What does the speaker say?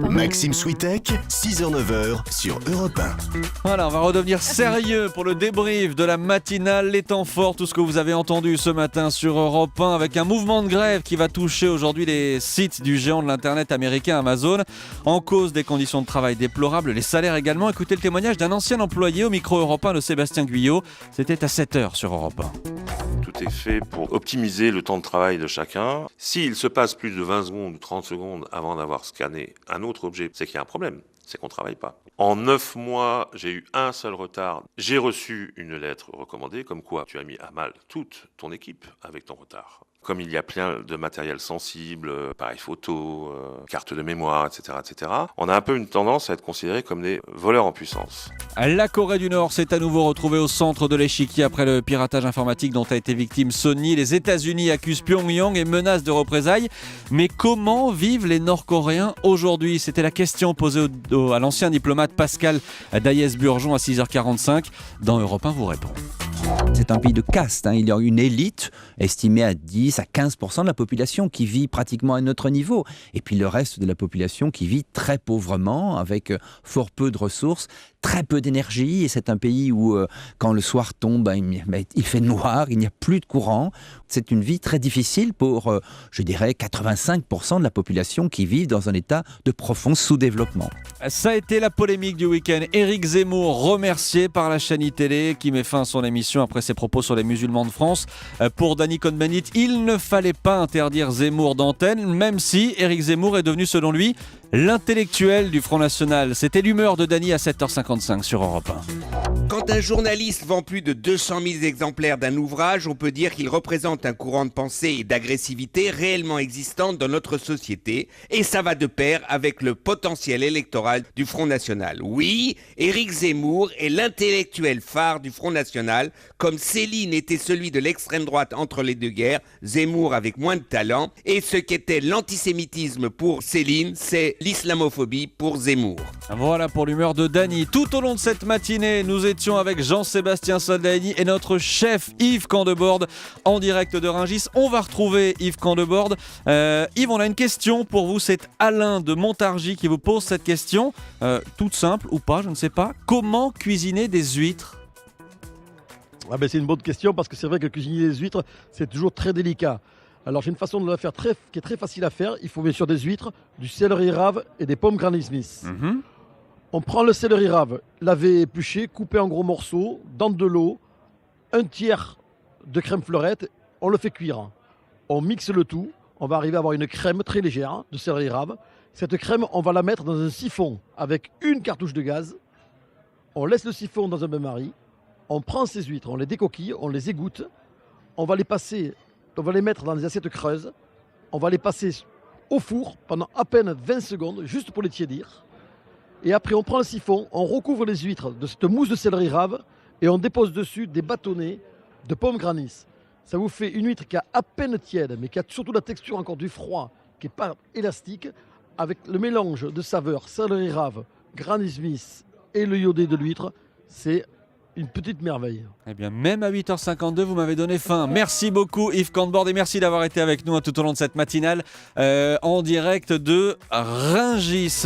Maxime Switek, 6h-9h sur Europe 1. Voilà, on va redevenir sérieux pour le débrief de la matinale, les temps forts, tout ce que vous avez entendu ce matin sur Europe 1 avec un mouvement de grève qui va toucher aujourd'hui les sites du géant de l'internet américain Amazon. En cause des conditions de travail déplorables, les salaires également. Écoutez le témoignage d'un ancien employé au micro Europe 1 de Sébastien Guyot. C'était à 7h sur Europe 1. Tout est fait pour optimiser le temps de travail de chacun. S'il se passe plus de 20 secondes ou 30 secondes avant d'avoir scanné un autre objet, c'est qu'il y a un problème, c'est qu'on ne travaille pas. En 9 mois, j'ai eu un seul retard. J'ai reçu une lettre recommandée comme quoi tu as mis à mal toute ton équipe avec ton retard. Comme il y a plein de matériel sensible, appareil photo, carte de mémoire, etc., on a un peu une tendance à être considérés comme des voleurs en puissance. La Corée du Nord s'est à nouveau retrouvée au centre de l'échiquier après le piratage informatique dont a été victime Sony. Les États-Unis accusent Pyongyang et menacent de représailles. Mais comment vivent les Nord-Coréens aujourd'hui ? C'était la question posée à l'ancien diplomate Pascal Daïès-Burgeon à 6h45. Dans Europe 1 vous répond. C'est un pays de caste, il y a une élite estimée à 10 à 15% de la population qui vit pratiquement à notre niveau. Et puis le reste de la population qui vit très pauvrement, avec fort peu de ressources, très peu d'énergie. Et c'est un pays où, quand le soir tombe, il fait noir, il n'y a plus de courant. C'est une vie très difficile pour, je dirais, 85% de la population qui vit dans un état de profond sous-développement. Ça a été la polémique du week-end. Éric Zemmour remercié par la chaîne iTélé qui met fin à son émission après ses propos sur les musulmans de France. Pour Danny Cohn-Bendit, il ne fallait pas interdire Zemmour d'antenne, même si Éric Zemmour est devenu, selon lui, l'intellectuel du Front National. C'était l'humeur de Danny à 7h55 sur Europe 1. Quand un journaliste vend plus de 200 000 exemplaires d'un ouvrage, on peut dire qu'il représente un courant de pensée et d'agressivité réellement existant dans notre société, et ça va de pair avec le potentiel électoral du Front National. Oui, Éric Zemmour est l'intellectuel phare du Front National, comme Céline était celui de l'extrême droite entre les deux guerres, Zemmour avec moins de talent, et ce qu'était l'antisémitisme pour Céline, c'est l'islamophobie pour Zemmour. Voilà pour l'humeur de Danny. Tout au long de cette matinée, nous étions avec Jean-Sébastien Soldani et notre chef Yves Candebord en direct de Rungis. On va retrouver Yves Candebord. Yves, on a une question pour vous. C'est Alain de Montargis qui vous pose cette question. Toute simple ou pas, je ne sais pas. Comment cuisiner des huîtres ? C'est une bonne question parce que c'est vrai que cuisiner des huîtres, c'est toujours très délicat. Alors j'ai une façon de la faire qui est très facile à faire. Il faut bien sûr des huîtres, du céleri rave et des pommes Granny Smith. On prend le céleri rave, lavé, épluché, coupé en gros morceaux, dans de l'eau, un tiers de crème fleurette, on le fait cuire. On mixe le tout, on va arriver à avoir une crème très légère de céleri rave. Cette crème, on va la mettre dans un siphon avec une cartouche de gaz. On laisse le siphon dans un bain-marie. On prend ces huîtres, on les décoquille, on les égoutte. On va les mettre dans des assiettes creuses. On va les passer au four pendant à peine 20 secondes, juste pour les tiédir. Et après, on prend le siphon, on recouvre les huîtres de cette mousse de céleri rave et on dépose dessus des bâtonnets de pommes Granny. Ça vous fait une huître qui est à peine tiède, mais qui a surtout la texture encore du froid, qui n'est pas élastique, avec le mélange de saveurs céleri rave, Granny Smith et le iodé de l'huître. C'est une petite merveille. Eh bien, même à 8h52, vous m'avez donné faim. Merci beaucoup Yves Candebord et merci d'avoir été avec nous tout au long de cette matinale en direct de Rungis.